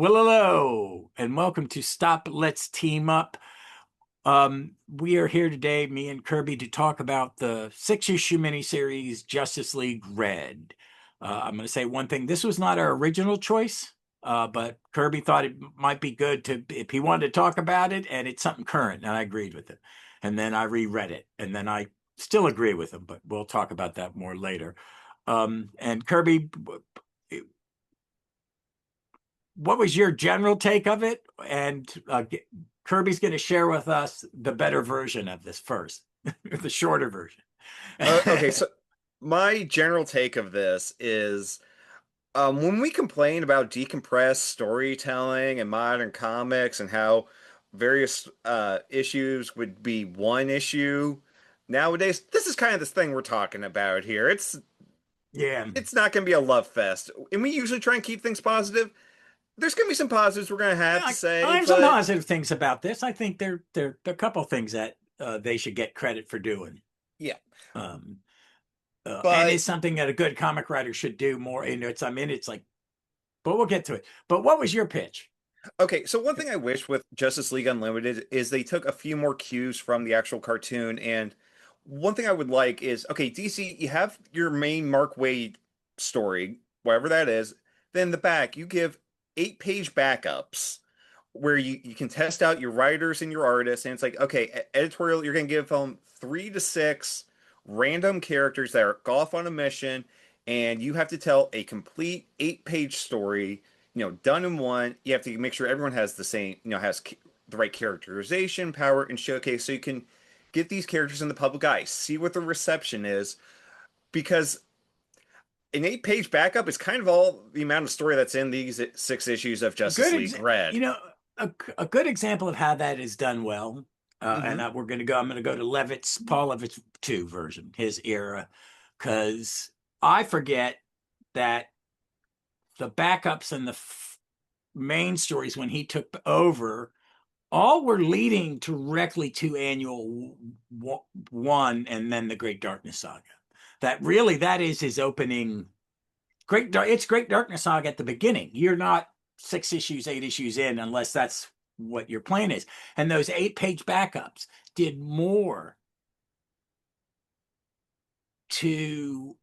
Well, hello, and welcome to Stop Let's Team Up. We are here today, me and Kirby, to talk about the six-issue miniseries Justice League Red. I'm going to say one thing. This was not our original choice, but Kirby thought it might be good to, if he wanted to talk about it, and it's something current, and I agreed with it. And then I reread it, and then I still agree with him, but we'll talk about that more later. And Kirby, what was your general take of it? And Kirby's going to share with us the better version of this first, the shorter version. Okay, so my general take of this is when we complain about decompressed storytelling and modern comics and how various issues would be one issue, nowadays, this is kind of this thing we're talking about here. Yeah, It's not going to be a love fest. And we usually try and keep things positive. There's going to be some positives we're going to have to I say, have some but positive things about this. I think there are a couple of things that they should get credit for doing. yeah. Um, and But it's something that a good comic writer should do more. You know, it's like, but we'll get to it. But what was your pitch? okay, so one thing I wish with Justice League Unlimited is they took a few more cues from the actual cartoon. And one thing I would like is, okay, DC, you have your main Mark Waid story, whatever that is. Then in the back, you give 8-page backups where you can test out your writers and your artists. And it's like, okay, editorial, you're going to give them 3 to 6 random characters that are off on a mission, and you have to tell a complete 8-page story, done in one. You have to make sure everyone has the same, has the right characterization, power, and showcase, so you can get these characters in the public eye, see what the reception is, because an 8-page backup is kind of all the amount of story that's in these 6 issues of A Justice good, League Red. you know, a good example of how that is done well. And Hmm. we're going to go. I'm going to go to Paul Levitt's two version, his era, because I forget that the backups and the main stories when he took over all were leading directly to annual one and then the Great Darkness Saga. That is his opening. It's Great Darkness Saga at the beginning. You're not 6 issues, 8 issues in unless that's what your plan is. And those 8-page backups did more to.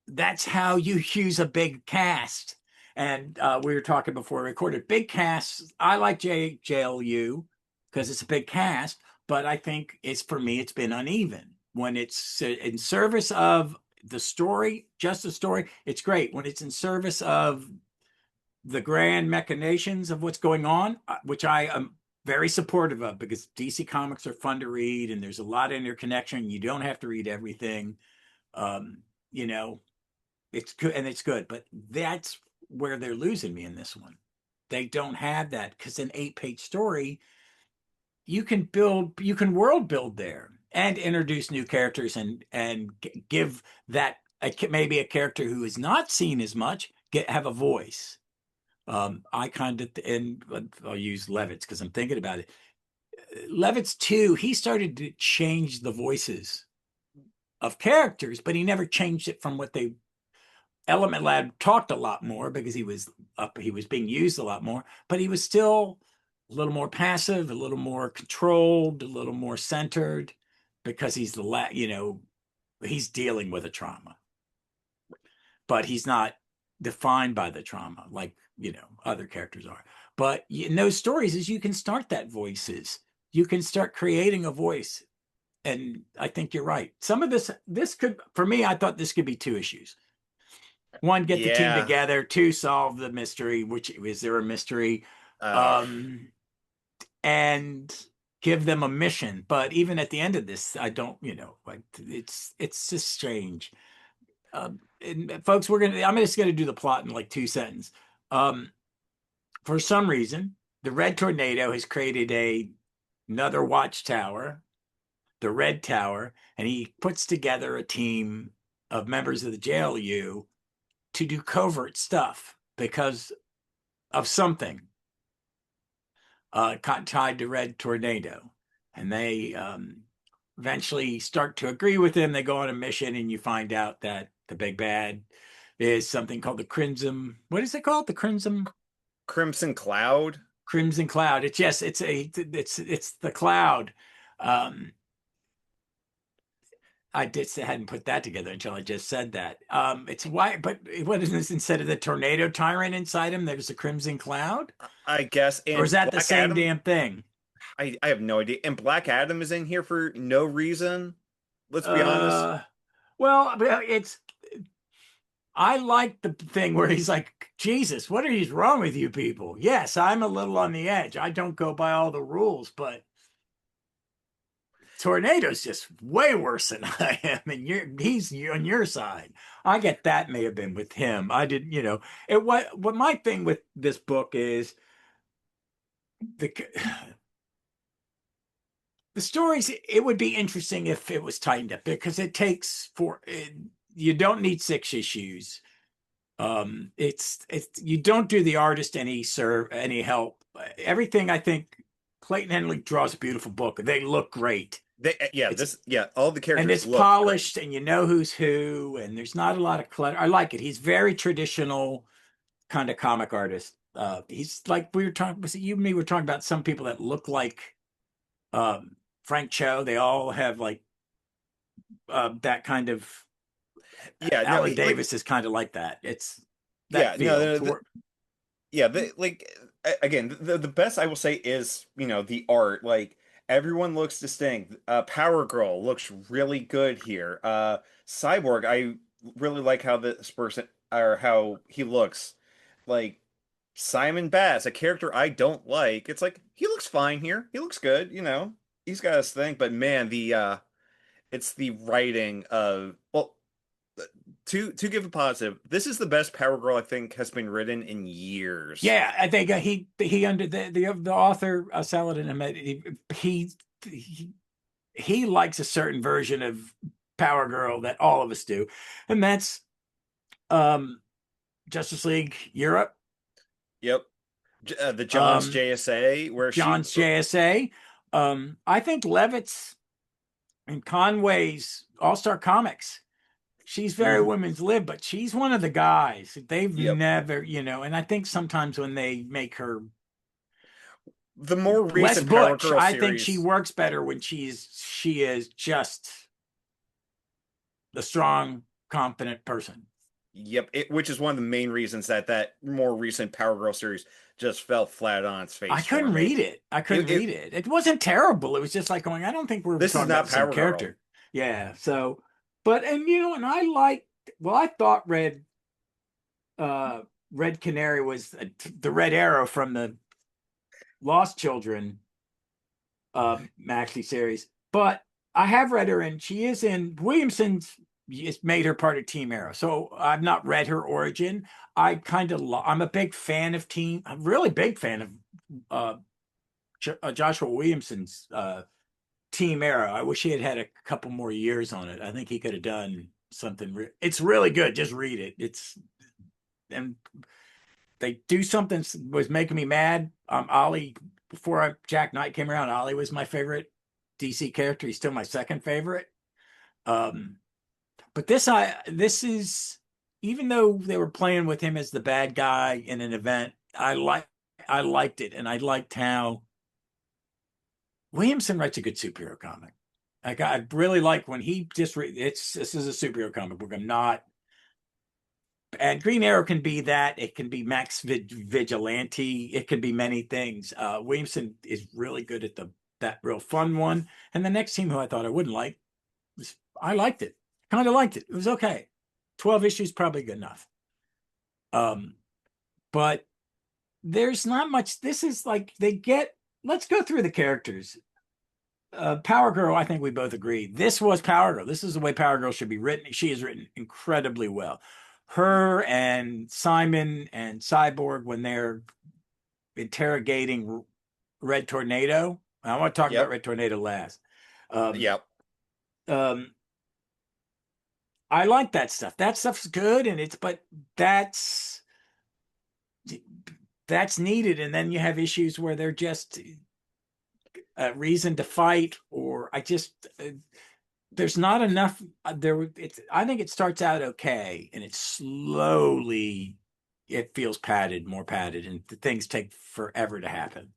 That's how you use a big cast. And we were talking before we recorded. Big casts. I like JLU because it's a big cast, but I think it's for me it's been uneven. When it's in service of the story, just the story, it's great. When it's in service of the grand machinations of what's going on, which I am very supportive of because DC comics are fun to read and there's a lot of interconnection. You don't have to read everything. Um, you know, it's good and it's good, but that's where they're losing me in this one. They don't have that because an 8-page story, you can world build there and introduce new characters and give that maybe a character who is not seen as much have a voice. I kind of, and I'll use Levitz because I'm thinking about it. Levitz too, he started to change the voices of characters, but he never changed it from what they Element Lab talked a lot more because he was being used a lot more, but he was still a little more passive, a little more controlled, a little more centered because he's dealing with a trauma, but he's not defined by the trauma like, other characters are. But in those stories is you can start that voices. You can start creating a voice. And I think you're right. Some of this could, for me, I thought this could be 2 issues. One, get the team Yeah. together. Two, solve the mystery. Which is there a mystery? Uh, Um, and give them a mission. But even at the end of this, I don't. Like it's just strange. And folks, I'm just gonna do the plot in like 2 sentences. Um, for some reason, the Red Tornado has created another watchtower, the Red Tower, and he puts together a team of members of the JLU to do covert stuff because of something tied to Red Tornado. And they eventually start to agree with him. They go on a mission, and you find out that the big bad is something called the Crimson. What is it called? The Crimson? Crimson Cloud. Crimson Cloud. It's yes, it's the cloud. Um, hadn't put that together until I just said that. It's why, but what is this? Instead of the tornado tyrant inside him, there's a Crimson Cloud, I guess, or is and that the Black same Adam. damn thing? I have no idea. And Black Adam is in here for no reason. Let's be honest. Uh, well, it's I like the thing where he's like, Jesus, what is wrong with you people? Yes, I'm a little on the edge. I don't go by all the rules, but Tornado's just way worse than I am, and he's on your side. I get that may have been with him. I didn't, it what my thing with this book is the the stories. It would be interesting if it was tightened up because you don't need 6 issues. It's you don't do the artist any help. Everything I think Clayton Henley draws a beautiful book. They look great. It's All the and characters it's look great. polished and you know who's who and there's not a lot of clutter. I like it. He's very traditional kind of comic artist. He's like we were talking, was it you and me were talking about some people that look like um, Frank Cho. They all have like that kind of Yeah, no, Alan Davis is kind of like that. It's that yeah, no, feel. yeah, again, the best I will say is, the art. Like everyone looks distinct. Power Girl looks really good here. Cyborg, I really like how this person or how he looks. Like Simon Bass, a character I don't like. It's like he looks fine here. He looks good, He's got his thing, but man, the it's the writing of well, to give a positive, this is the best Power Girl I think has been written in years. Yeah, I think he under the author Saladin Ahmed he he likes a certain version of Power Girl that all of us do, and that's um Justice League Europe, Yep. The John's um JSA, where she, John's JSA. I think Levitt's and Conway's All Star Comics. She's very mhm, women's lib, but she's one of the guys. They've yep. never, and I think sometimes when they make her The more less recent Power butch. Girl I think she series, works better when she is just a strong, confident person. yep, which is one of the main reasons that more recent Power Girl series just fell flat on its I face for couldn't me. read it. I couldn't It read it. It wasn't terrible. It was just like going, I don't think we're This is talking about not the same Power Girl. character. Yeah. So, but and I like. Well, I thought Red Canary was the Red Arrow from the Lost Children maxi series, but I have read her and she is in Williamson's. It's made her part of Team Arrow, so I've not read her origin. I'm a big fan of Team. I'm really big fan of Joshua Williamson's Team Arrow. I wish he had had a couple more years on it. I think he could have done something. It's really good. Just read it. It's and they do something was making me mad. Ollie before Jack Knight came around, Ollie was my favorite DC character. He's still my second favorite. Um, but this is even though they were playing with him as the bad guy in an event, I liked it, and I liked how Williamson writes a good superhero comic. Like I really like when he just it's this is a superhero comic book. I'm not and Green Arrow can be that. It can be Max Vigilante. It can be many things. Williamson is really good at that real fun one. And the next team who I thought I wouldn't like I liked it. Kind of liked it. It was okay. 12 issues probably good enough. Um, but there's not much. This is like let's go through the characters. Power Girl, I think we both agree. This was Power Girl. This is the way Power Girl should be written. She is written incredibly well. Her and Simon and Cyborg, when they're interrogating Red Tornado, I want to talk about Yep, Red Tornado last. Um, yep. um, I like that stuff. That stuff's good, but that's that's needed. And then you have issues where they're just a reason to fight, or there's not enough I think it starts out okay and it slowly it feels padded, more padded, and things take forever to happen.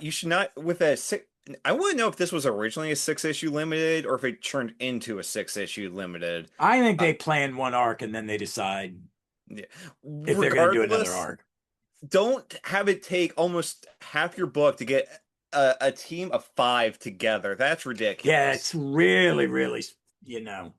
You should not with a six. I want to know if this was originally a 6 issue limited or if it turned into a 6 issue limited. I think Uh, they plan one arc and then they decide yeah. if they're going to do another Regardless, arc. don't have it take almost half your book to get a team of five together. That's Yeah, ridiculous. it's really, really, you know,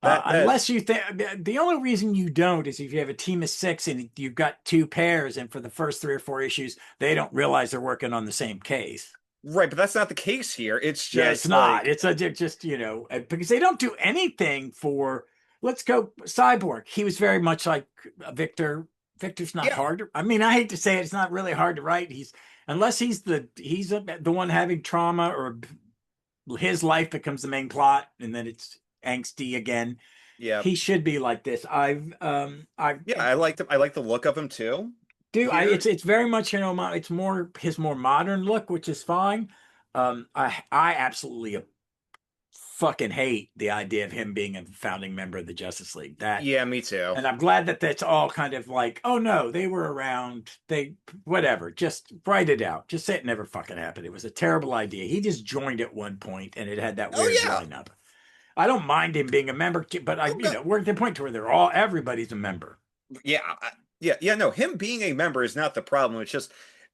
That's unless you think the only reason you don't is if you have a team of six and you've got two pairs, and for the first three or four issues, they don't realize they're working on the same case. right, but that's not the case here. It's Yeah, it's just not. like, It's a just because they don't do anything for. Let's go Cyborg. He was very much like Victor. Victor's not yeah, hard. I mean, I hate to say it, it's not really hard to write. He's unless the one having trauma or his life becomes the main plot, and then it's angsty again. yeah, He should be like this. I yeah. I liked him. I like the look of him too. do. Here, It's very much it's more his more modern look, which is fine. I absolutely fucking hate the idea of him being a founding member of the Justice League. That, yeah, me too. and I'm glad that that's all kind of like, oh no, they were around. They whatever. Just write it out. Just say it never fucking happened. It was a terrible idea. He just joined at one point, and it had that Oh weird yeah, lineup. I don't mind him being a member, but oh God, we're at the point to where they're all everybody's a member. yeah, yeah, yeah. No, him being a member is not the problem. It's just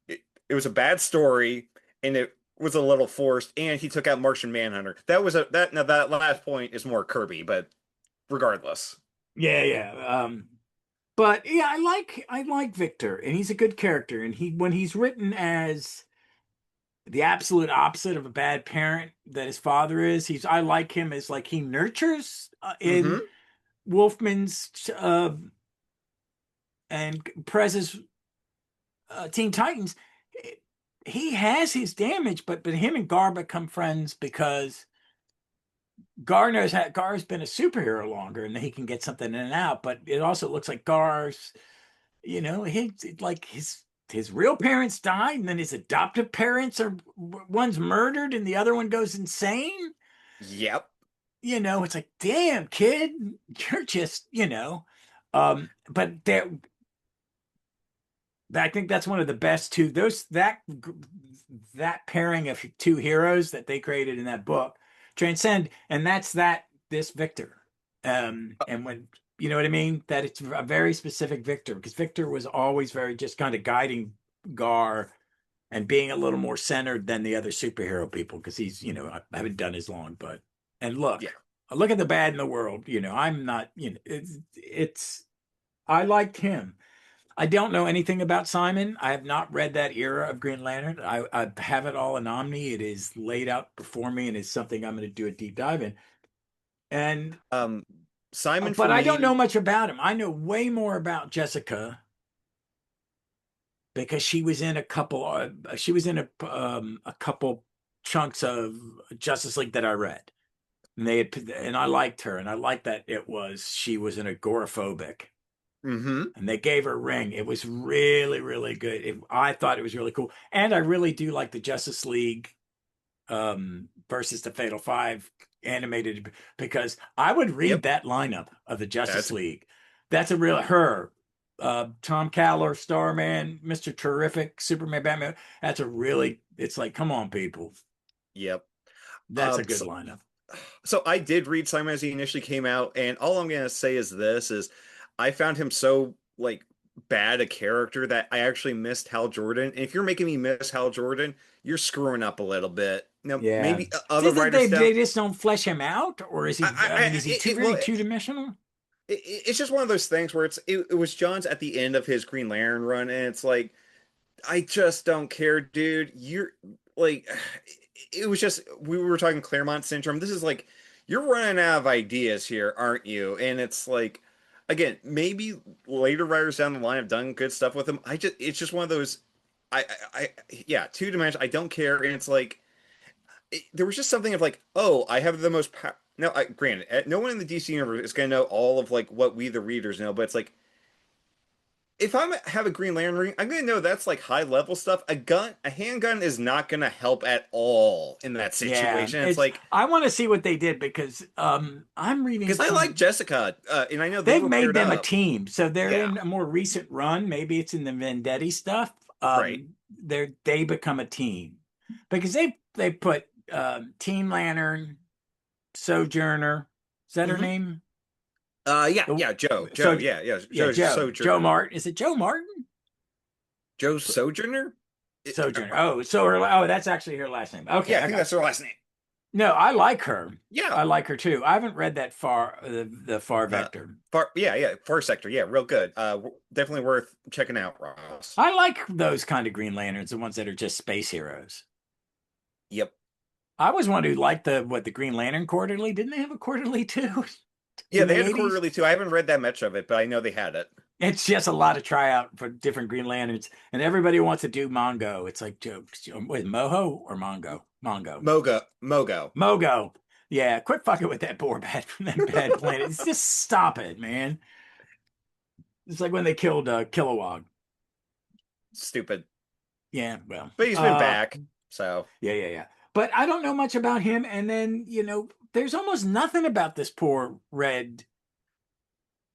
it was a bad story, and it was a little forced. And he took out Martian Manhunter. That was a that now that last point is more Kirby, but regardless, Yeah, yeah. But yeah, I like Victor, and he's a good character, and he when he's written as the absolute opposite of a bad parent that his father is. I like him as like he nurtures in hmm Wolfman's and Prez's Teen Titans. He has his damage, but him and Gar become friends because Gar's been a superhero longer, and he can get something in and out. But it also looks like Gar's, his real parents died, and then his adoptive parents are one's murdered and the other one goes insane. yep. It's like, damn, kid, you're just, but there, I think that's one of the best two. That pairing of two heroes that they created in that book transcend, and that's this Victor. And when you know what I mean, that it's a very specific Victor because Victor was always very just kind of guiding Gar and being a little more centered than the other superhero people because he's, I haven't done as long, but and Yeah. look at the bad in the world. I'm not, it's I liked him. I don't know anything about Simon. I have not read that era of Green Lantern. I have it all in Omni. It is laid out before me and it's something I'm going to do a deep dive in. And Um, Simon for but I don't know me. much about him. I know way more about Jessica because she was in a couple chunks of Justice League that I read. And I liked her and I liked that she was an agoraphobic. hmm And they gave her a ring. It was really, really good. I thought it was really cool. And I really do like the Justice League versus the Fatal Five animated because I would read Yep. that lineup of the Justice That's League. That's a real her. Tom Caller, Starman, Mr. Terrific, Superman, Batman. It's like, come on, people. yep. That's a good So, lineup. so I did read Simon as he initially came out, and all I'm gonna say is this is I found him so like bad a character that I actually missed Hal Jordan. And if you're making me miss Hal Jordan, you're screwing up a little bit. Now, Yeah. maybe other Did writers they down. just don't flesh him out? Or I mean, is he too Well, really two-dimensional? it's just one of those things where it was John's at the end of his Green Lantern run, and it's like I just don't care, dude. You're like, it was just we were talking Claremont syndrome. This is like you're running out of ideas here, aren't you? And it's like, again, maybe later writers down the line have done good stuff with him. It's just one of those. Yeah, 2 dimension. I don't care, and it's like there was just something of like, oh, I have the most. Now, granted, no one in the DC universe is gonna know all of like what we the readers know, but it's like if I have a Green Lantern ring, I'm gonna know that's like high level stuff. A handgun is not gonna help at all in that Yeah, situation. It's it's like I want to see what they did because I'm reading because I like some. Jessica, and I know they They've were made paired them a up. team, so they're Yeah, in a more recent run. Maybe it's in the Vendetti stuff. right. They become a team because they put Teen Lantern, Sojourner. Is that her Hmm. name? Yeah, The yeah, Joe, so yeah, yeah, yeah, Joe Sojourner, Martin. Is it Joe Martin? Joe Sojourner. Sojourner. Oh, that's actually her last name. Okay, Yeah, I I think got that's you. her last name. No, I like her. Yeah, I like her too. I haven't read that far the Far uh, Vector. yeah, Far Sector, yeah, real good. Definitely worth checking out, Ross. I like those kind of Green Lanterns, the ones that are just space heroes. Yep. I was one who liked the Green Lantern quarterly. Didn't they have a quarterly too Yeah, in they the had a 80s? quarterly too. I haven't read that much of it, but I know they had it. It's just a lot of tryout for different Green Lanterns, and everybody wants to do Mongo. It's like wait, Moho or Mongo? Mongo. Mogo. Mogo. Yeah, quit fucking with that poor bad that bad planet. It's just stop it, man. It's like when they killed Kilowog. Stupid. Yeah, well, But he's been back, so yeah. But I don't know much about him. And then, there's almost nothing about this poor Red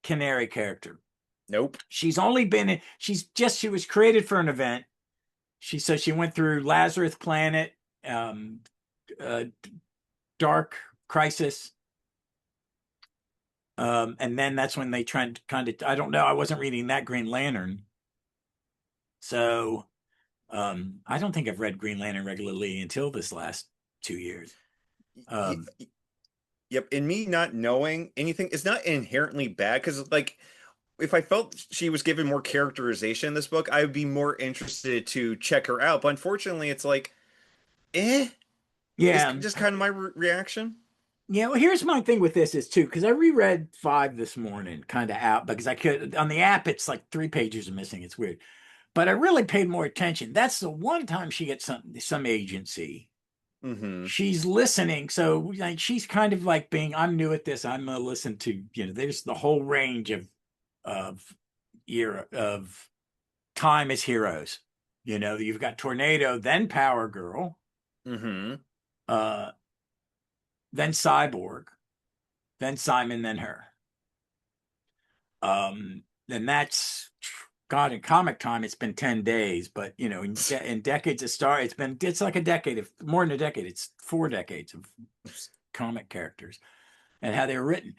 Canary character. nope. She was created for an event. She went through Lazarus Planet, um, uh, Dark Crisis. And then that's when they tried to kind of, I don't know, I wasn't reading that Green Lantern. So, I don't think I've read Green Lantern regularly until this last 2 years. Y- Um, Yep. And me not knowing anything is not inherently bad because, like, if I felt she was given more characterization in this book, I would be more interested to check her out. But unfortunately, it's like, eh, is yeah. just kind of my reaction. Yeah, well, here's my thing with this is too, because I reread five this morning, kind of out because I could on the app. It's like 3 pages are missing. It's weird, but I really paid more attention. That's the one time she gets some agency. Hmm. She's listening, so like she's kind of like being. I'm new at this. I'm gonna listen to There's the whole range of era of time as heroes. You've got Tornado, then Power Girl, Hmm. uh, then Cyborg, then Simon, then her. And that's God in comic time. It's been 10 days, but in decades of it's like a decade of more than a decade. It's 4 decades of comic characters and how they were written.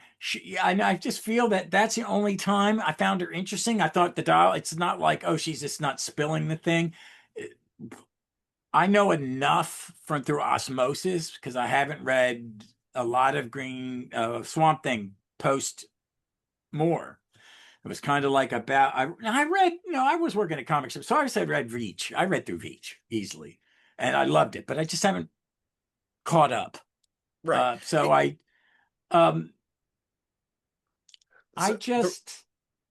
I just feel that that's the only time I found her interesting. I thought the dial. It's not like she's just not spilling the thing. I know enough from through osmosis because I haven't read a lot of Green Swamp Thing post more. It was kind of like I read, I was working at comics, so I said read Reach. I read through Reach easily, and I loved it, but I just haven't caught up. Right. So It- um, I so the just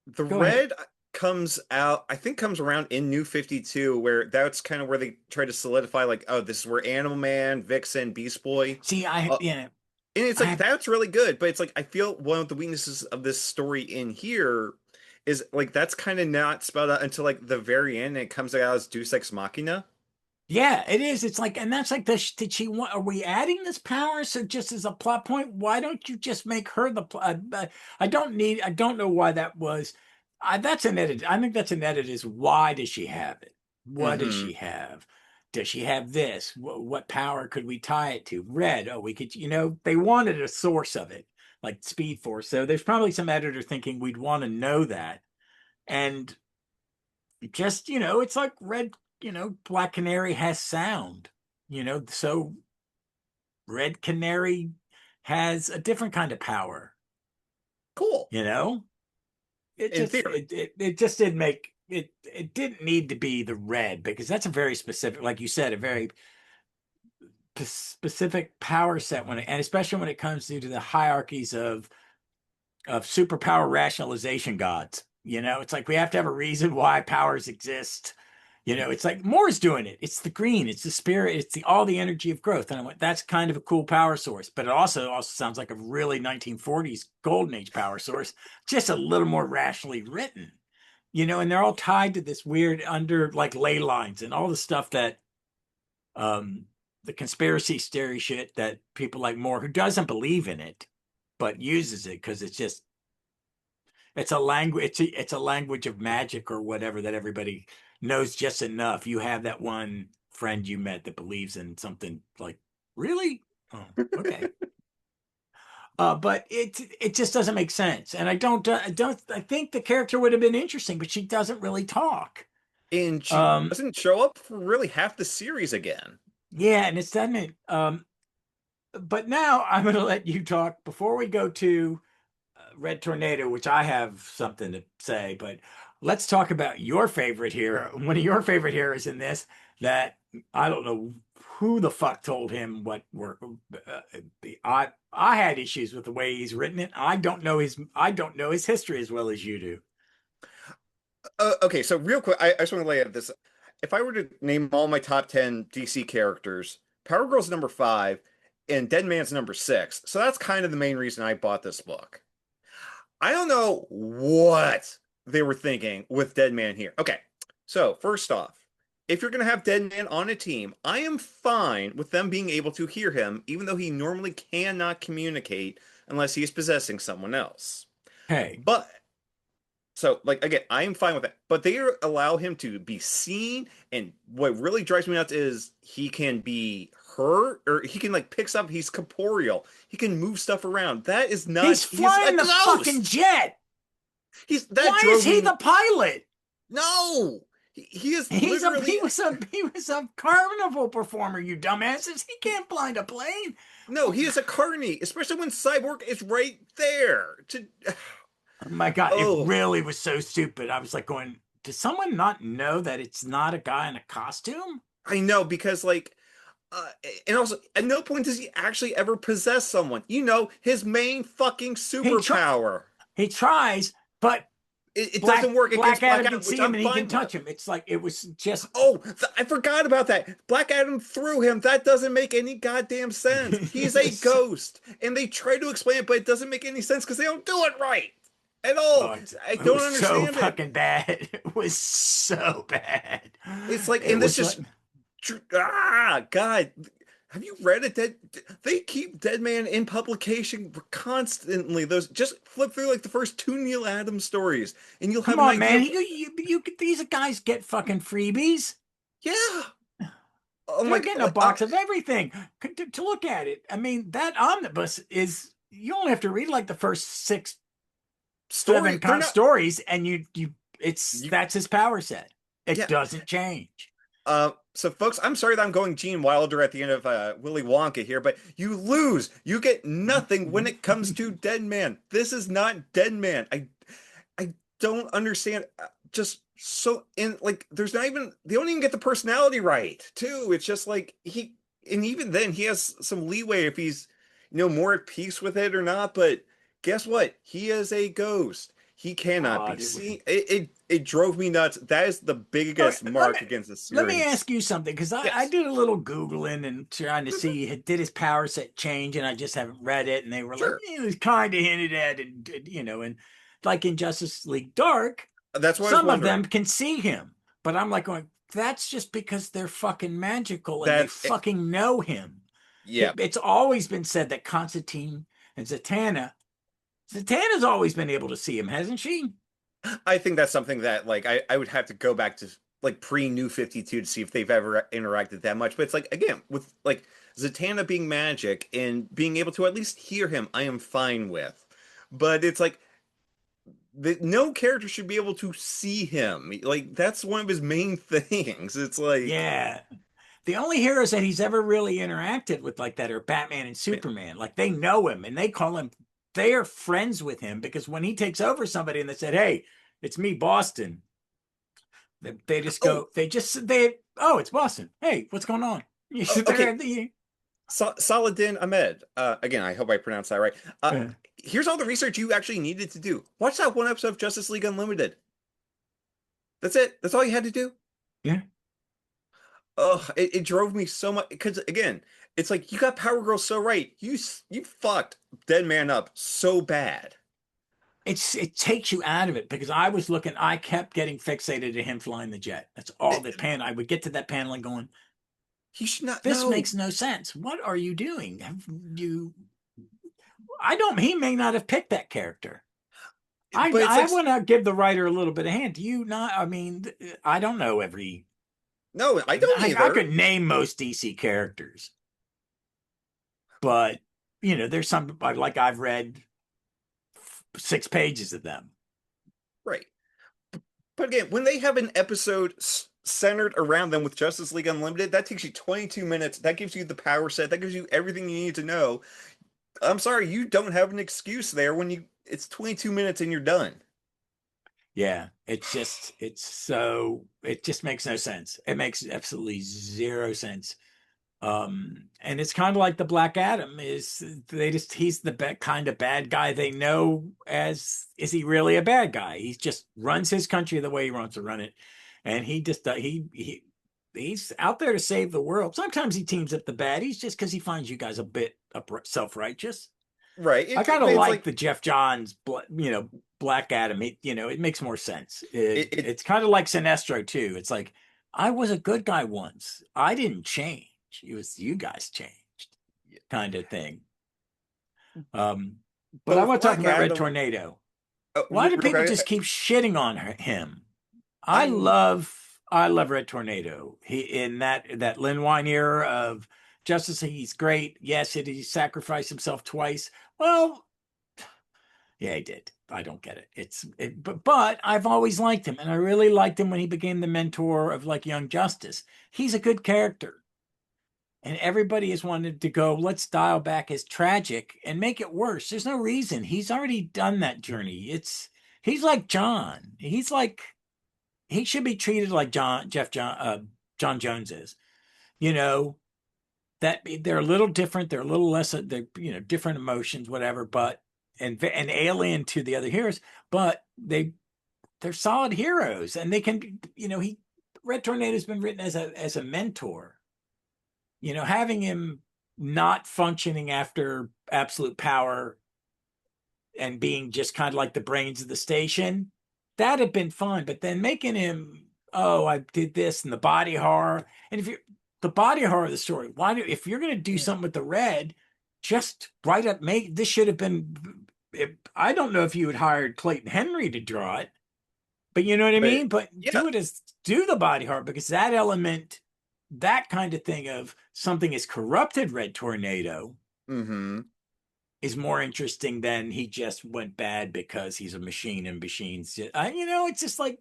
the go ahead. red comes out, I think comes around in New 52, where that's kind of where they try to solidify, like, oh, this is where Animal Man, Vixen, Beast Boy. See, Uh, and it's I like have, that's really good, but it's like I feel one of the weaknesses of this story in here is like that's kind of not spelled out until like the very end, and it comes out as Deus Ex Machina. yeah, it is. It's like, and that's like did she want? Are we adding this power? So just as a plot point, why don't you just make her the? I don't need. I don't know why that was. That's an edit. I think that's an edit. Is why does she have it? What does Hmm. she have? Does she have this? What power could we tie it to? Red. Oh, we could. They wanted a source of it, like Speed Force. So there's probably some editor thinking we'd want to know that, and just it's like red, Black Canary has sound, so Red Canary has a different kind of power. Cool. you know it In just theory. it just didn't make it didn't need to be the red because that's a very specific, like you said, a very specific power set and especially when it comes to the hierarchies of superpower rationalization gods. It's like we have to have a reason why powers exist. It's like Moore's doing it. It's the green, it's the spirit, it's all the energy of growth. And I went, that's kind of a cool power source, but it also sounds like a really 1940s golden age power source, just a little more rationally written. and they're all tied to this weird under like ley lines and all the stuff that um the conspiracy theory shit that people like Moore, who doesn't believe in it, but uses it because it's a language it's a language of magic or whatever that everybody knows just enough. You have that one friend you met that believes in something like, really? Oh, okay. But it just doesn't make sense, and I think the character would have been interesting, but she doesn't really talk. And she Um, doesn't show up for really half the series again. yeah, and it's that mean. But now I'm going to let you talk before we go to Red Tornado, which I have something to say. But let's talk about your favorite hero. One of your favorite heroes in this that I don't know who the fuck told him what work. I had issues with the way he's written it. I don't know his history as well as you do. Okay, so real quick, I just want to lay out this. If I were to name all my top 10 DC characters, Power Girl's number 5 and Dead Man's number 6. So that's kind of the main reason I bought this book. I don't know what they were thinking with Dead Man here. Okay, so first off, if you're going to have Dead Man on a team, I am fine with them being able to hear him, even though he normally cannot communicate unless he is possessing someone else. Hey, But so, like, again, I am fine with that, but they allow him to be seen. And what really drives me nuts is he can be hurt, or he can like picks up. He's corporeal. He can move stuff around. That is not. he's He's a flying the fucking ghost. jet. He's that Why is drove he me. the pilot? No, he is He's a literally he was a carnival performer, you dumbasses. He can't fly a plane. no. He is a carny, especially when Cyborg is right there. To Oh my God, it oh, really was so stupid. I was like going, does someone not know that it's not a guy in a costume? I know because like. Uh, and also, at no point does he actually ever possess someone. You know, his main fucking He try superpower. he tries, but It doesn't work Black against Adam Black can Adam, which see him I'm and he can fine with. touch him. It's like it was just Oh, I forgot about that. Black Adam threw him. That doesn't make any goddamn sense. He's it a was ghost. And they try to explain it, but it doesn't make any sense because they don't do it right at oh, all. I it don't was so understand it. fucking bad. It was so bad. It's like, It and this was like just, God. Have you read it? That they keep Dead Man in publication constantly. Those just flip through like the first two Neil Adams stories, and you'll come have an on, idea man. of These guys get fucking freebies. yeah. I'm They're like, getting a box of everything to look at it. I mean, that omnibus is you only have to read like the first six, story. seven They're not. stories, and you it's You, that's his power set. It yeah. doesn't change. So folks, I'm sorry that I'm going Gene Wilder at the end of Willy Wonka here, but you lose. You get nothing when it comes to Dead Man. This is not Dead Man. I don't understand. Just so in like, there's not even they don't even get the personality right too. It's just like he, and even then he has some leeway if he's more at peace with it or not. But guess what? He is a ghost. He cannot be God, it was. seen. It drove me nuts. That is the Okay, biggest mark against the let me series. ask you something because I Yes. did a little googling and trying to Mhm. see did his power set change, and I just haven't read it. And they were like, Sure. it was kind of hinted at, and like in Justice League Dark, That's what I was some of them wondering. can see him, but I'm like going, that's just because they're fucking magical and they That's it. fucking know him. Yeah. It's always been said that Constantine and Zatanna's always been able to see him, hasn't she? I think that's something that like I would have to go back to like pre New 52 to see if they've ever interacted that much. But it's like again with like Zatanna being magic and being able to at least hear him, I am fine with. But it's like no character should be able to see him. Like that's one of his main things. It's like Yeah. The only heroes that he's ever really interacted with like that are Batman and man, Superman. Like they know him and they call him, they are friends with him because when he takes over somebody and they said, "Hey, it's me, Boston," they just oh, go, oh, it's Boston. Hey, what's going on? You sit there okay. at the, Saladin Ahmed. Again, I hope I pronounced that right. Here's all the research you actually needed to do. Watch that one episode of Justice League Unlimited. That's it. That's all you had to do. yeah. Oh, it drove me so much because again, it's like you got Power Girl so right. You fucked Dead Man up so bad. it takes you out of it because I kept getting fixated at him flying the jet. That's all It- the pan. I would get to that panel and going, he should not this know. makes no sense. What are you doing? Have you? I don't. He may not have picked that character. But it's I like want to give the writer a little bit of hand. Do you not? I mean, I don't know every. no, I don't I either. could name most DC characters, but there's some like I've read 6 pages of them. Right. But again, when they have an episode centered around them with Justice League Unlimited, that takes you 22 minutes. That gives you the power set. That gives you everything you need to know. I'm sorry, you don't have an excuse there when it's 22 minutes and you're done. Yeah, it just makes no sense. It makes absolutely zero sense. And it's kind of like the Black Adam he's the kind of bad guy they know as is he really a bad guy? He just runs his country the way he wants to run it, and he just he's out there to save the world. Sometimes he teams up the baddies just because he finds you guys a bit self-righteous. Right. I kind But of it's like like the Jeff Johns, Black Adam. It makes more sense. it It's kind of like Sinestro too. It's like I was a good guy once. I didn't change. It was you guys changed, kind of thing. Um, but but I with want to talk Black about Red Adam, Tornado. Why do real people quick, just keep shitting on him? I I'm love I love Red Tornado. He in that Lin Wein era of Justice League, he's great. Yes, he sacrificed himself twice. Well, yeah, he did. I don't get it. But I've always liked him, and I really liked him when he became the mentor of like Young Justice. He's a good character, and everybody has wanted to go. Let's dial back his tragic and make it worse. There's no reason. He's already done that journey. He's like John. He should be treated like John Jones is. You know that they're a little different. They're a little less. They're different emotions, whatever. But and alien to the other heroes, but they're solid heroes, and they can. He Red Tornado's been written as a mentor. Having him not functioning after absolute power and being just kind of like the brains of the station, that had been fun. But then making him, oh, I did this and the body horror. And if you the body horror of the story, if you're going to do something with the red, just write up, make this should have been. I don't know if you had hired Clayton Henry to draw it, but you know what I but mean? But yeah. do the body horror because that element, that kind of thing of something is corrupted Red Tornado Mm-hmm. is more interesting than he just went bad because he's a machine and machines. It's just like,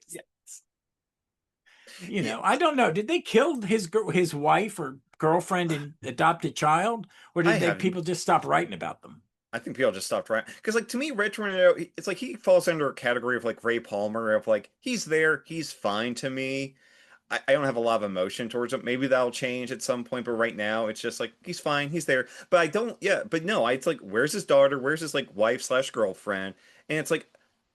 Yeah, I don't know. Did they kill his wife or girlfriend and adopted child, or I did they haven't. people just stop writing about them? I think people just stopped writing because, like, to me, Red Tornado, it's like he falls under a category of like Ray Palmer, of like he's there, he's fine to me. I don't have a lot of emotion towards him. Maybe that'll change at some point, but right now it's just like he's fine, he's there. But I don't, yeah, but no, it's like, where's his daughter? Where's his like wife slash girlfriend? And it's like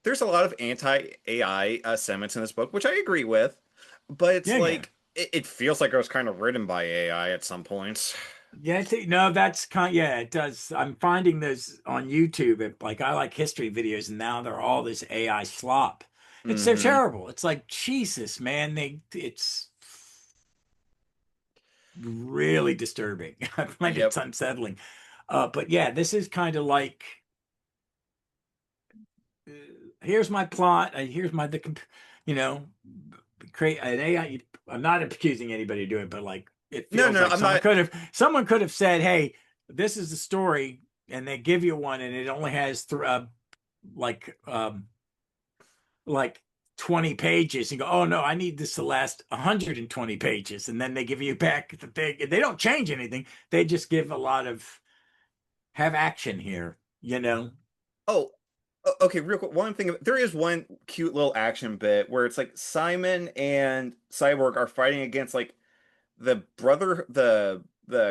there's a lot of anti-AI sentiments in this book, which I agree with, but it's Yeah, yeah. like it feels like it was kind of written by AI at some points. Yeah, I think no, that's yeah, it does. I'm finding those on YouTube. Like I like history videos, and now they're all this AI slop. They're Hmm. terrible. It's like Jesus, man. It's really disturbing. I find it Yep. unsettling. But yeah, this is kind of like uh, here's my plot. Here's you know, create an AI. I'm not accusing anybody of doing it, but like it No, feels no, like I'm not. someone could have said, "Hey, this is the story," and they give you one, and it only has like like 20 pages and go, oh no, I need this to last 120 pages. And then they give you back the thing. They don't change anything. They just give a lot of have action here. Oh, okay, real quick. One thing, there is one cute little action bit where it's like Simon and Cyborg are fighting against like the brother, the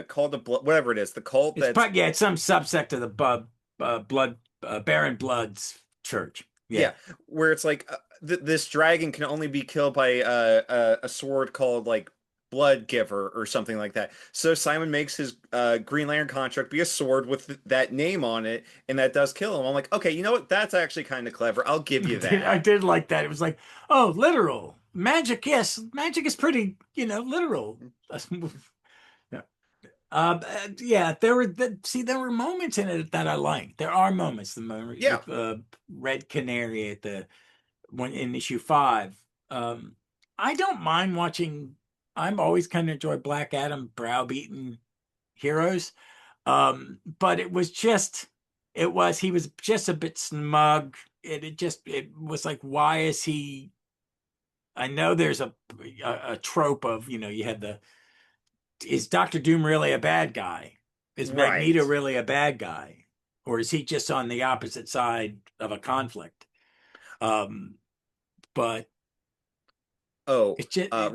cult of blood, whatever it is, the cult It's that's but yeah, it's some subsect of the blood Baron Blood's church. yeah, Yeah. where it's like this dragon can only be killed by a sword called like blood giver or something like that. So Simon makes his Green Lantern contract be a sword with that name on it, and that does kill him. I'm like, okay, you know what? That's actually kind of clever. I'll give you I that. did like that. It was like, oh, literal magic. Yes, magic is pretty, literal. Yeah. Yeah, there were moments in it that I liked. There are moments. The moment Yeah. with Red Canary at the one in issue 5. Um, I don't mind watching. I'm always kind of enjoy Black Adam browbeaten heroes. But he was just a bit smug. It was like, why is he? I know there's a trope of, you had is Doctor Doom really a bad guy? Is Magneto Right. really a bad guy? Or is he just on the opposite side of a conflict? Um, but Oh, it's just, uh,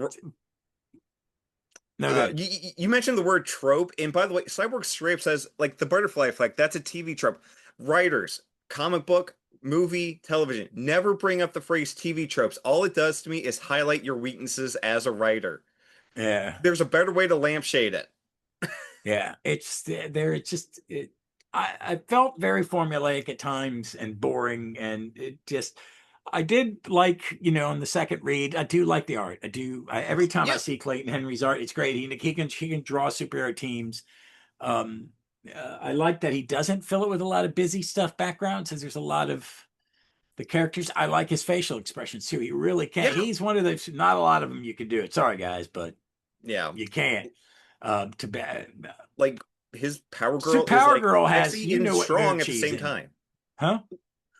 no good. you mentioned the word trope, and by the way, Cyborg straight up says like the butterfly effect. That's a TV trope. Writers, comic book, movie, television, never bring up the phrase TV tropes. All it does to me is highlight your weaknesses as a writer. Yeah. There's a better way to lampshade it. Yeah, it's there. It's just I felt very formulaic at times and boring, and it just I did like, on the second read. I do like the art. I do. Every time I Yeah, see Clayton Henry's art, it's great. He can draw superhero teams. Um, I like that he doesn't fill it with a lot of busy stuff background, since there's a lot of the characters. I like his facial expressions too. He really can't. yeah, He's one of those. Not a lot of them you can do it. Sorry guys, but yeah. you can't. To be Like his Power So Girl is Power like Girl has, sexy and what mood strong at the she's same in, time. huh?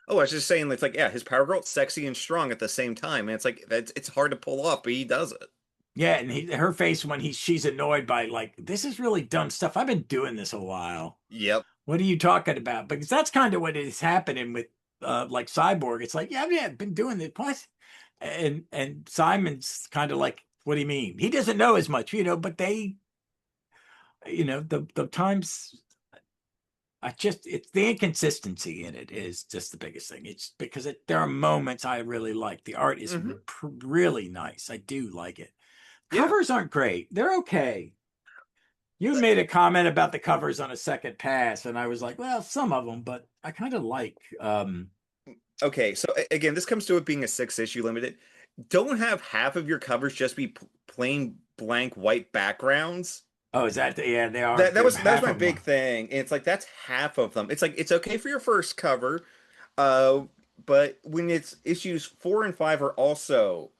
Oh, I was just saying, it's like, yeah, his Power Girl, sexy and strong at the same time. And it's like it's hard to pull off, but he does it. Yeah, and her face when she's annoyed by, like, this is really dumb stuff. I've been doing this a while. Yep. What are you talking about? Because that's kind of what is happening with like Cyborg. It's like, yeah, I've been doing this. What? And Simon's kind of like, what do you mean? He doesn't know as much, but the times it's the inconsistency in it is just the biggest thing. It's because there are moments I really like. The art is Hmm. really nice. I do like it. Yeah. Covers aren't great. They're okay. You made a comment about the covers on a second pass, and I was like, well, some of them, but I kind of like. Okay, so again, this comes to it being a 6 issue limited. Don't have half of your covers just be plain blank white backgrounds. Oh, is that? Yeah, they are. That was Half my of them big are. thing, and it's like that's half of them. It's like it's okay for your first cover, uh, but when it's issues 4 and 5 are also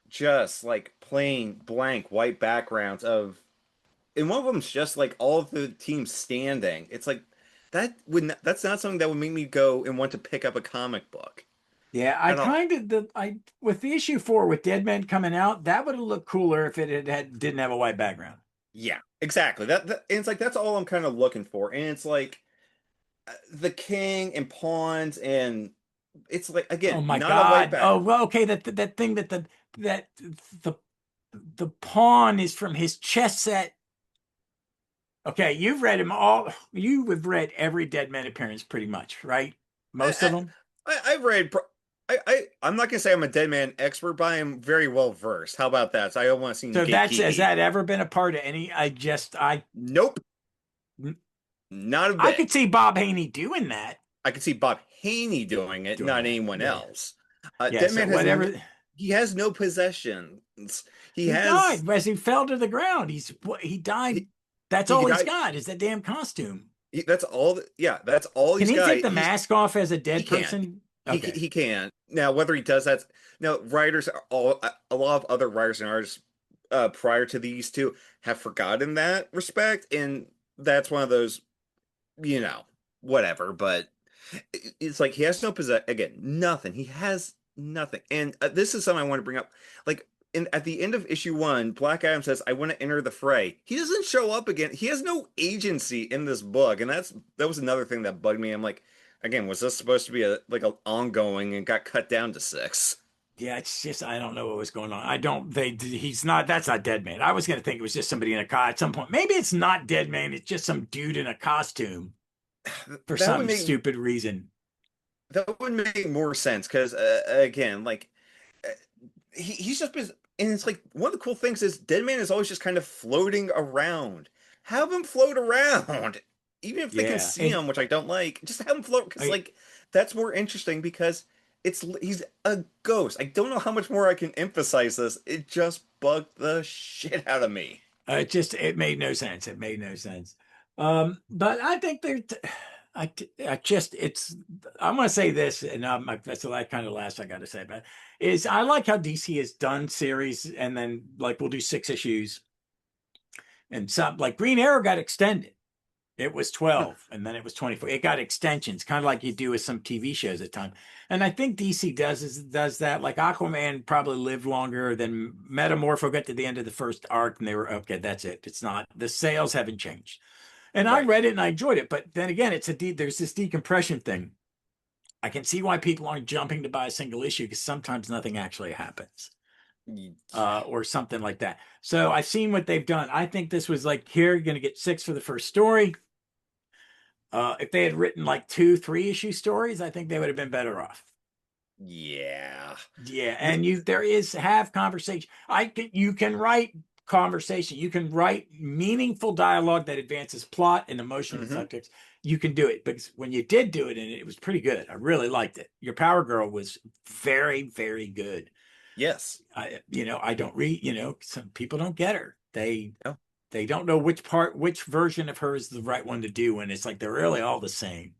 just like plain blank white backgrounds of, and one of them's just like all of the teams standing. It's like that's not something that would make me go and want to pick up a comic book Yeah, I at all. kind of the I with the issue 4 with Dead Men coming out, that would have looked cooler if didn't have a white background. Yeah, exactly. And it's like that's all I'm kind of looking for. And it's like the king and pawns, and it's like Oh again, my not a white God. back. Oh well, okay. That thing that the the pawn is from his chess set. Okay, you've read him all. You have read every Dead Man appearance pretty much, right? Most of I, them. I've read. I'm not gonna say I'm a dead man expert, but I am very well versed. How about that? So I don't want to seem So has gatekeepy. that ever been a part of any? Nope, not a I bit. could see Bob Haney doing that. I could see Bob Haney doing it, not anyone Yeah, else. yeah. Dead So man has whatever. he has no possessions. He He has died as he fell to the ground. He died. he, That's he all he's died. got is that damn costume. That's all. Yeah, that's all Can he's he got. take the mask off as a He dead can. person? He Okay. he can. Now whether he does that, now writers are all a lot of other writers and artists prior to these two have forgotten that respect, and that's one of those, you know, whatever. But it's like he has no possess again, nothing. He has nothing, and this is something I want to bring up. Like at the end of issue 1, Black Adam says, "I want to enter the fray." He doesn't show up again. He has no agency in this book, and that was another thing that bugged me. I'm like, again, was this supposed to be a like a ongoing and got cut down to 6? Yeah, it's just I don't know what was going on. I don't. He's not. That's not Dead Man. I was gonna think it was just somebody in a car at some point. Maybe it's not Dead Man. It's just some dude in a costume for That would some make stupid reason. that would make more sense because again, like uh, he's just been. and it's like one of the cool things is Deadman is always just kind of floating around. Have him float around, even if they can Yeah, see and him, which I don't like. Just have him float because I, like that's more interesting because he's a ghost. I don't know how much more I can emphasize this. It just bugged the shit out of me. it made no sense. It made no sense. But I think I just I'm going to say this, and that's the kind of last I got to say about it, is I like how DC has done series, and then like we'll do 6 issues, and some like Green Arrow got extended. It was 12 and then it was 24. It got extensions, kind of like you do with some TV shows at time. And I think DC does that. Like Aquaman probably lived longer than Metamorpho got to the end of the first arc and they were okay, that's it. It's not the sales haven't changed. And I Right. read it and I enjoyed it, but then again, there's this decompression thing. I can see why people aren't jumping to buy a single issue because sometimes nothing actually happens. Or something like that. So I've seen what they've done. I think this was like here, you're going to get 6 for the first story. If they had written like 2, 3 issue stories, I think they would have been better off. Yeah. Yeah, The- and you there is have conversation. You can write conversation. You can write meaningful dialogue that advances plot and emotional mhm. subjects. You can do it because when you did do it, and it was pretty good. I really liked it. Your Power Girl was very, very good. Yes. I don't read. Some people don't get her. No. They don't know which version of her is the right one to do, and it's like they're really all the same.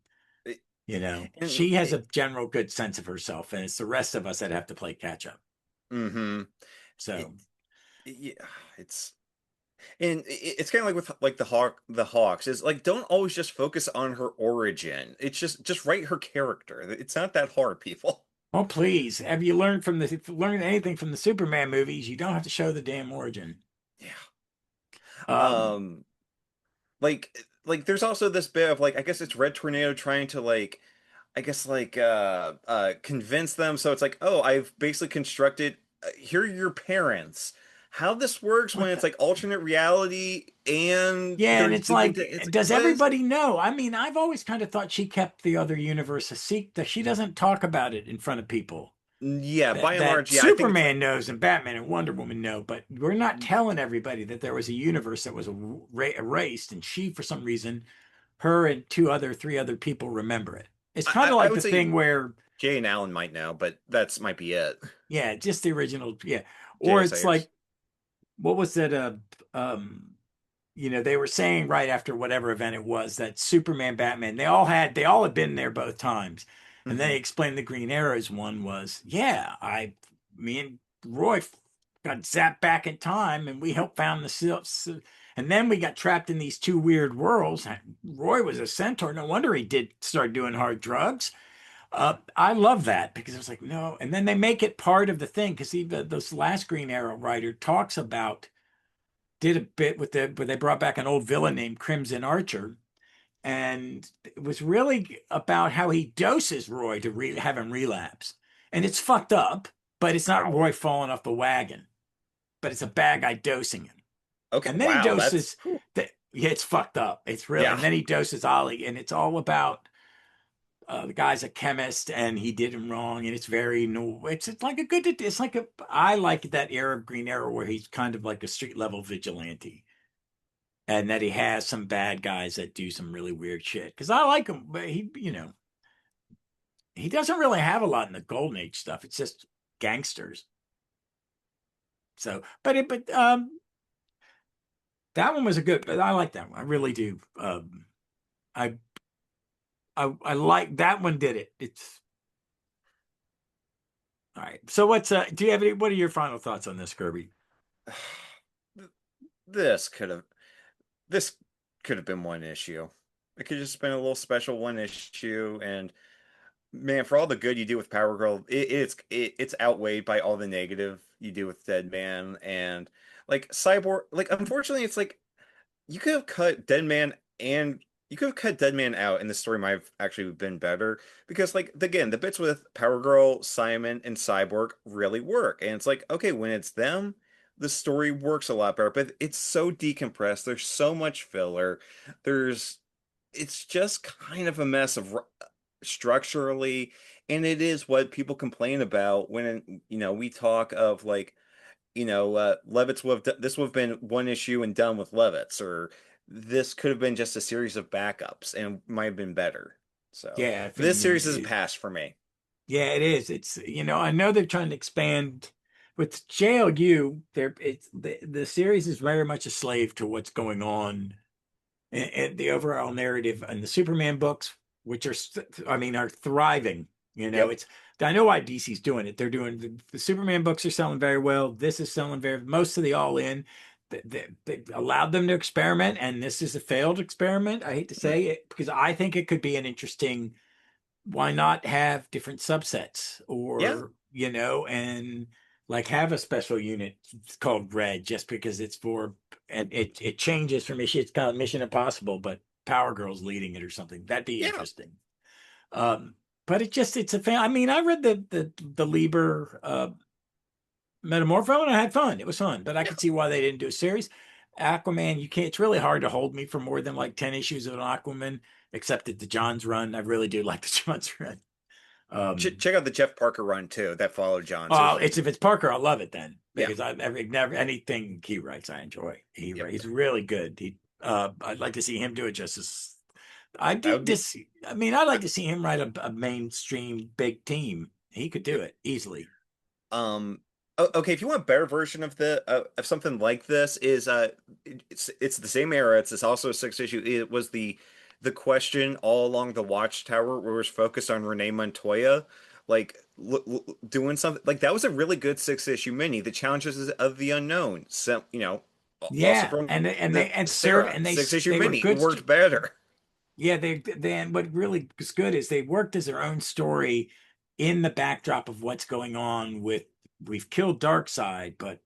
It- and She has a general good sense of herself, and it's the rest of us that have to play catch up. mm-hmm. It, So, yeah, it's and it's kind of like with like the Hawks is like don't always just focus on her origin. It's just write her character. It's not that hard, people. oh please, have you learned anything from the Superman movies? You don't have to show the damn origin. Yeah. Um, Um like there's also this bit of like I guess it's Red Tornado trying to like I guess like convince them so it's like oh I've basically constructed here are your parents. How this works when what it's the? like alternate reality and Yeah, and they're it's deep like, into it's like does what is everybody know? I mean, I've always kind of thought she kept the other universe a secret. She doesn't talk about it in front of people. yeah by that and that large yeah I think it's Superman knows and Batman and Wonder Woman know, but we're not telling everybody that there was a universe that was erased, and she, for some reason, her and 3 other people remember it. It's kind of I like would the say thing where, Jay and Alan might know but that's might be it. yeah, just the original, yeah, or JS it's Ayers. like what was that? Um, they were saying right after whatever event it was that Superman, Batman, they all had been there both times. And then he Hmm. explained the Green Arrows one was, yeah, me and Roy got zapped back in time and we helped found the silks. And then we got trapped in these 2 weird worlds. Roy was a centaur. No wonder he did start doing hard drugs. I love that because it was like, no. And then they make it part of the thing because even this last Green Arrow writer talks about did a bit with where they brought back an old villain named Crimson Archer, and it was really about how he doses Roy to have him relapse, and it's fucked up, but it's not Wow. Roy falling off the wagon, but it's a bad guy dosing him, Okay. and then he Wow. That's doses the. Yeah, it's fucked up. It's real, yeah. and then he doses Ollie, and it's all about the guy's a chemist and he did him wrong, and it's very no. It's like a good. It's like a. I like that era of Green Arrow where he's kind of like a street level vigilante and that he has some bad guys that do some really weird shit. Because I like him, but he doesn't really have a lot in the Golden Age stuff. It's just gangsters. So, but that one was a good. I like that one. I really do. I I like that one. Did it? It's all right. So do you have any? What are your final thoughts on this, Kirby? This could have this could have been one issue. It could just been a little special one issue, and man, for all the good you do with Power Girl, it's outweighed by all the negative you do with Dead Man and like Cyborg. Like, unfortunately, it's like you could have cut Deadman and you could have cut Deadman out and the story might have actually been better because like again the bits with Power Girl, Simon, and Cyborg really work. And it's like, okay, when it's them, the story works a lot better, but it's so decompressed. There's so much filler. There's it's just kind of a mess of structurally, and it is what people complain about when we talk of like Levitz this would have been one issue and done with Levitz, or this could have been just a series of backups and might have been better. So Yeah, I this mean, series is a pass for me. yeah, it is. It's I know they're trying to expand with JLU. It's the series is very much a slave to what's going on and the overall narrative and the Superman books, which are thriving. Yep. It's I know why DC's doing it. They're doing the Superman books are selling very well. This is selling very most of the All In. They allowed them to experiment, and this is a failed experiment. I hate to Mm. say it because I think it could be an interesting. Why not have different subsets Yeah. or and like have a special unit called Red just because it's for and it changes from mission. It's kind of Mission Impossible, but Power Girl's leading it or something. That'd be Yeah. interesting. Um, but it's a fan. I mean, I read the Lieber Metamorpho and I had fun. It was fun, but I Yeah. could see why they didn't do a series. Aquaman, you can't. It's really hard to hold me for more than like 10 issues of an Aquaman, except at the John's run. I really do like the John's run. Um, Check out the Jeff Parker run too. That followed John's. It was it's if it's Parker, I love it then yeah. because I never anything he writes I enjoy. Yep. He's really good. I'd like to see him do it justice. I That did would be this. I mean, I'd like to see him write a mainstream big team. He could do yep. it easily. Um, okay, if you want a better version of the of something like this, is it's the same era. It's also a six issue. It was the question all along the Watchtower, where it was focused on Renee Montoya, like doing something like that was a really good six issue mini. The Challenges of the Unknown, so also Yeah, from and the they and serve Sarah and six issue they were mini. It good. worked better. Yeah, then what really was good is they worked as their own story in the backdrop of what's going on with we've killed Darkseid, but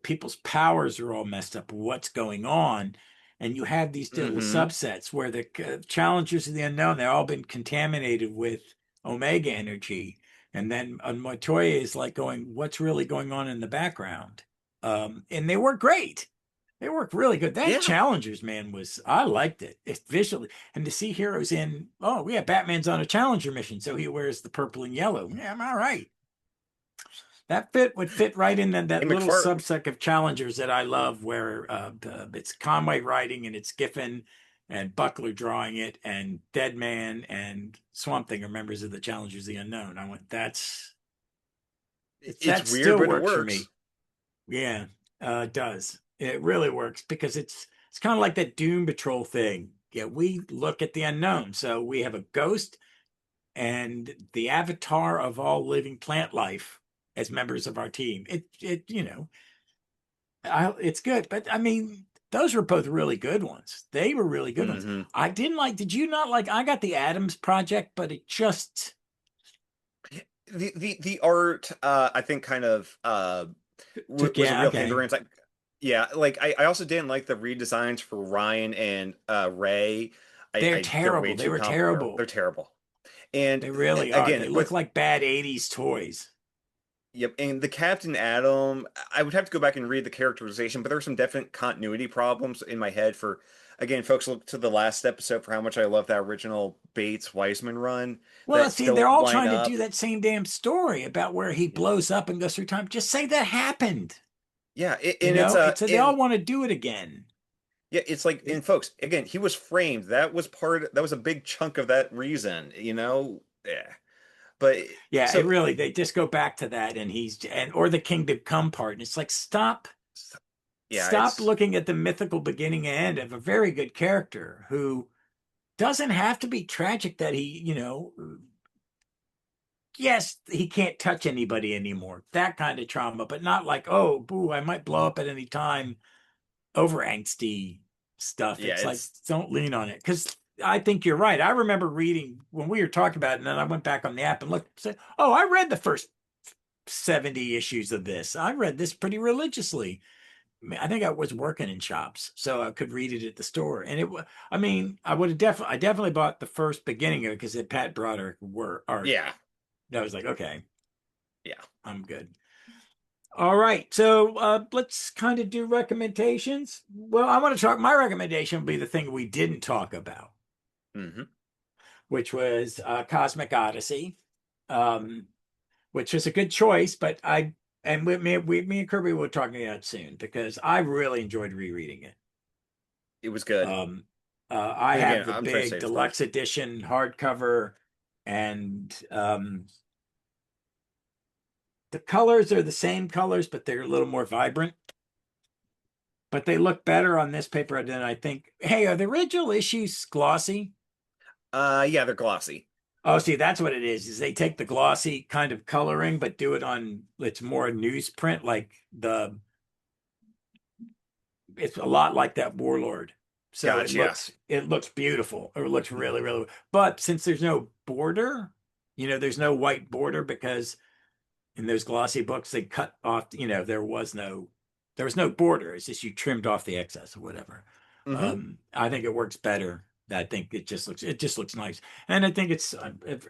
people's powers are all messed up. What's going on? And you have these little Mm-hmm. subsets where the challengers of the unknown, they've all been contaminated with Omega energy. And then Montoya is like going, what's really going on in the background? And they work great. They work really good. That Yeah. Challengers, man, I liked it. It's visually. And to see heroes yeah, Batman's on a Challenger mission, so he wears the purple and yellow. Yeah, I'm all right. That would fit right in Hey, that little McFar subsect of Challengers that I love, where it's Conway writing and it's Giffen and Buckler drawing it, and Deadman and Swamp Thing are members of the Challengers of the Unknown. I went, it's that weird, still but it works for works. me. Yeah, it does. It really works because it's kind of like that Doom Patrol thing. Yeah, we look at the unknown. So we have a ghost and the avatar of all living plant life as members of our team. It's good. But I mean, those were both really good ones. They were really good ones. Hmm. I didn't like, did you not like, I got the Adams Project, but it just The art I think kind of took, was a yeah, real okay. hindrance. Yeah, like I also didn't like the redesigns for Ryan and Ray. They're They're way terrible. They too were complicated. They're terrible. terrible. And They really are. They again, look with like bad 80s toys. yep, and the Captain Atom, I would have to go back and read the characterization, but there were some definite continuity problems in my head for again, folks look to the last episode for how much I love that original Bates Weisman run Well, that see, they're don't all line trying to up. do that same damn story about where he blows up and goes through time. Just say that happened. Yeah, and it's They all in want to do it again. yeah, it's like, It, and folks, again, he was framed. That was a big chunk of that reason. Yeah. But yeah, it so really, they just go back to that or the Kingdom Come part. And it's like, yeah, stop looking at the mythical beginning and end of a very good character who doesn't have to be tragic that yes, he can't touch anybody anymore. That kind of trauma, but not like, oh, boo, I might blow up at any time over angsty stuff. yeah, It's like, it's don't lean on it. Because I think you're right. I remember reading when we were talking about it, and then I went back on the app and looked, said, oh, I read the first 70 issues of this. I read this pretty religiously. I think I was working in shops, so I could read it at the store. And I mean, I definitely bought the first beginning of it because it Pat Broderick were art. yeah, I was like, okay, yeah. I'm good. All right. So let's kind of do recommendations. Well, I want to talk. My recommendation will be the thing we didn't talk about, Hmm. which was Cosmic Odyssey, um, which was a good choice. But and me and Kirby will talk about that soon because I really enjoyed rereading it. It was good. Um, I And again, have the I'm trying to big say it's first. deluxe edition hardcover, and the colors are the same colors, but they're a little more vibrant. But they look better on this paper than I think. Hey, are the original issues glossy? Yeah, they're glossy. Oh, see, that's what it is they take the glossy kind of coloring, but do it on, it's more newsprint, like it's a lot like that Warlord. So Gotcha. Yeah. it looks beautiful, or it looks really, really, but since there's no border, there's no white border because in those glossy books they cut off, there was no border. It's just you trimmed off the excess or whatever. Hmm. I think it works better. I think it just looks nice. And I think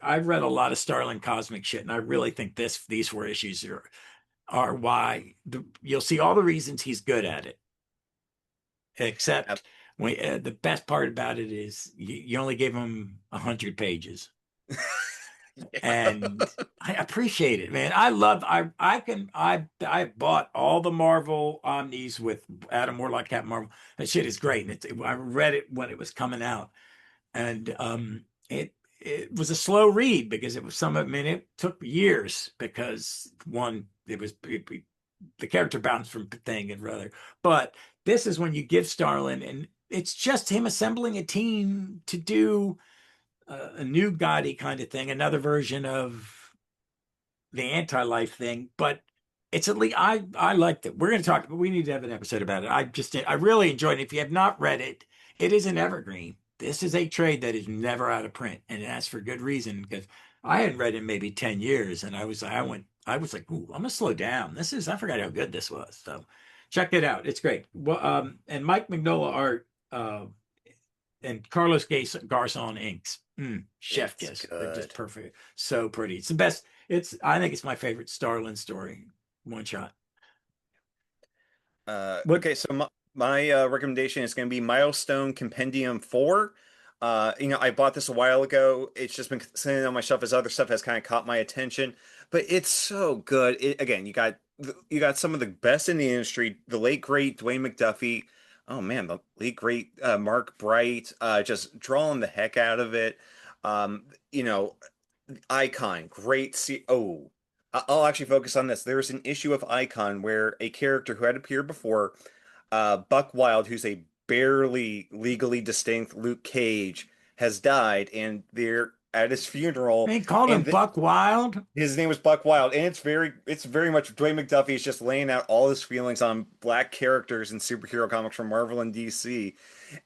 I've read a lot of Starling Cosmic shit, and I really think these four issues are why you'll see all the reasons he's good at it. Except the best part about it is you only gave him 100 pages, Yeah. and I appreciate it, man. I bought all the Marvel Omnis with Adam Warlock, Captain Marvel. That shit is great, and I read it when it was coming out, and it was a slow read because it was some. I mean, it took years because one, the character bounced from thing and rather, but this is when you give Starlin, and it's just him assembling a team to do a new Gotti kind of thing, another version of the anti-life thing, but it's at least I liked it. We're going to talk, but we need to have an episode about it. I really enjoyed it. If you have not read it, it is an evergreen. This is a trade that is never out of print, and that's for good reason because I hadn't read it in maybe 10 years, and I was like, ooh, I'm gonna slow down. I forgot how good this was. So check it out. It's great. Well, and Mike Mignola art, and Carlos Garcon inks. Chef It's kiss. They're just good. perfect. So pretty. It's the best. I think it's my favorite Starlin story. One shot. What? Okay, so my recommendation is going to be Milestone Compendium 4. I bought this a while ago. It's just been sitting on my shelf as other stuff has kind of caught my attention, but it's so good. Again, you got some of the best in the industry. The late great Dwayne McDuffie. Oh man, the late great Mark Bright, just drawing the heck out of it. Um, you know, Icon, great. I'll actually focus on this. There's an issue of Icon where a character who had appeared before, Buck Wild, who's a barely legally distinct Luke Cage, has died, and they're at his funeral, They called him and Buck Wild. his name was Buck Wild, and it's very much Dwayne McDuffie is just laying out all his feelings on black characters in superhero comics from Marvel and DC.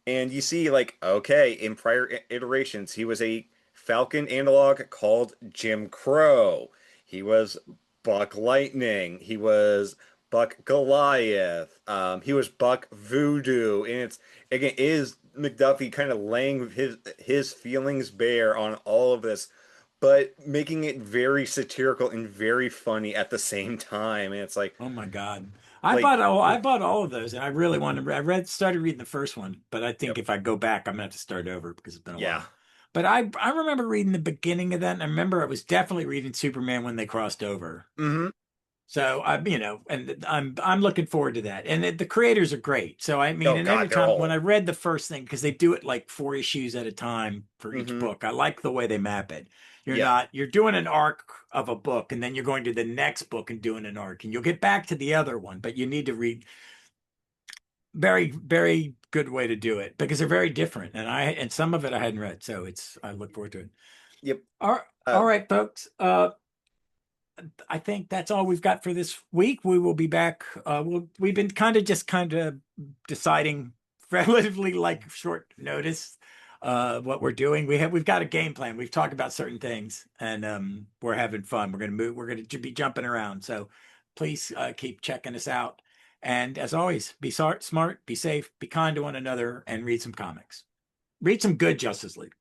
And you see, like, okay, in prior iterations, he was a Falcon analog called Jim Crow. He was Buck Lightning. He was Buck Goliath. He was Buck Voodoo. And it's again is McDuffie kind of laying his feelings bare on all of this, but making it very satirical and very funny at the same time. And it's Oh my God. like, I bought all of those, and I really wanted to. Started reading the first one, but I think yep, if I go back, I'm gonna have to start over because it's been a yeah. while. But I remember reading the beginning of that, and I remember I was definitely reading Superman when they crossed over. Hmm. So and I'm looking forward to that. And the creators are great. So I mean, Oh and God, every they're time when I all. read the first thing, because they do it like 4 issues at a time for each Hmm. book, I like the way they map it. Yeah. You're doing an arc of a book, and then you're going to the next book and doing an arc, and you'll get back to the other one, but you need to read. Very, very good way to do it because they're very different. And some of it I hadn't read, so I look forward to it. Yep. All Uh, right, folks. I think that's all we've got for this week. We will be back. We've been kind of deciding relatively like short notice what we're doing. We've got a game plan. We've talked about certain things, and we're having fun. We're gonna move. We're gonna be jumping around. So please keep checking us out. And as always, be smart, be safe, be kind to one another, and read some comics. Read some good Justice League.